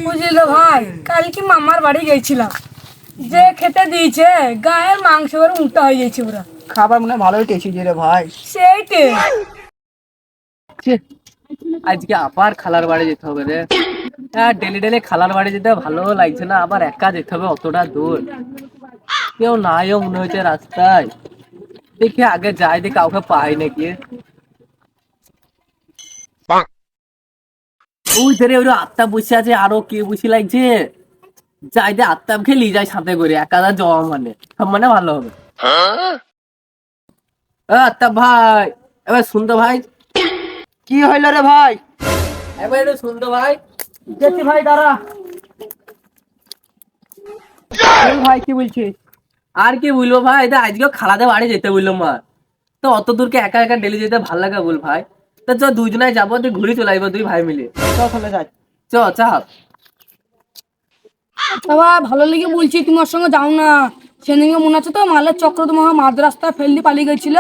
বুঝলি ভাই, কালকে মামার বাড়ি গেছিলাম, যে খেতে দিয়েছে গায়ের মাংস করে উল্টা হয়ে গেছে ওরা। খাবার মনে হয় ভালোই টেস্টি রে ভাই। সেইটে ছি, আজকে আবার খালার বাড়ি যেতে হবে রে। হ্যাঁ, ডেলি ডেলি খালার বাড়ি যেতে ভালো লাগছে না, আবার একা যেতে হবে অতটা দূর। কেউ নাইও মনে হচ্ছে রাস্তায়। দেখি আগে যাই, দেখি কাউকে পাই নাকি। ওই ধরে ওই আত্মা বসে আছে, আরো কে বসে লাগছে। যাই দে আত্মাকে নিয়ে যাই সাথে করে, একাদা যাওয়া মানে সব মানে ভালো হবে। আত্মা ভাই, এবার শুনতো ভাই। কি হইলো রে ভাই? এবার একটু শুনতো ভাই। যেতে ভাই দাঁড়া। বল ভাই কি বলছিস? আর কি বলবো ভাই, এটা আজকে খালাতে বাড়ি যেতে বললো মা। তো অত দূরকে একা একা ডেলি যেতে ভালো লাগে বল ভাই। তো চ দুজনায় যাবো, তুই ঘুরে চলে আসবো দুই ভাই মিলে। চলে যাই। চ চাপ। বাবা, ভালো লেগে বলছি তোমার সঙ্গে যাও না। সেদিনকে মনে আছে তো, মালের চক্র তোমার মাঝ রাস্তায় ফেলদি পালিয়ে গেছিল।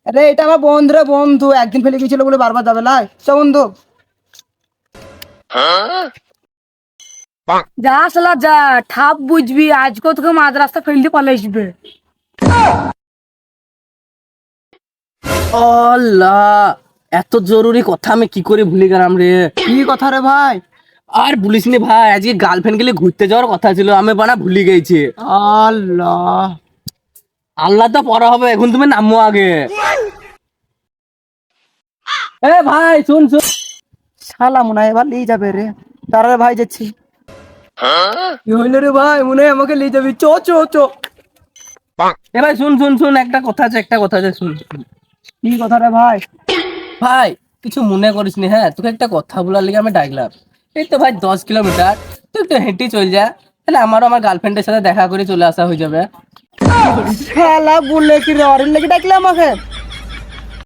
আরে এটা আমার বন্ধু রে, বন্ধু একদিন ফেলে গেছিল বলে বারবার যাবে লাই। চ বন্ধু। যা সালা যা, ঠাপ বুঝবি আজকে তোকে মাঝ রাস্তা ফেলদি পালিয়ে আসবে। আল্লাহ, এত জরুরি কথা আমি কি করে ভুলে গেলাম রে। কি কথা রে ভাই? আর বলিস নি ভাই, আজকে গার্লফ্রেন্ড গেলে ঘুরতে যাওয়ার কথা ছিল, আমি বানা ভুলে গেছি। আল্লাহ। আল্লাহ তো পড়া হবে, এখন তুমি নামো আগে। এ ভাই শুন শুন। শালা মনে হয় এবার নিয়ে যাবে রে। তারা রে ভাই যাচ্ছি। কি হইলো রে ভাই, মনে হয় আমাকে নিয়ে যাবি, চ চ চ। এ ভাই শুন শুন শুন, একটা কথা আছে, একটা কথা আছে, শুন শুন। কি কথা রে ভাই? ভাই কিছু মনে করিস নি, হ্যাঁ তোকে একটা কথা বলার লেগে আমি ডাকলাম। এই তো ভাই 10 কিলোমিটার, তুই একটু হেঁটে চল যা, তাহলে আমারও আমার গার্লফ্রেন্ডের সাথে দেখা করে চলে আসা হয়ে যাবে। শালা বললে কি রে, অরেন লেগে ডাকলে আমাকে?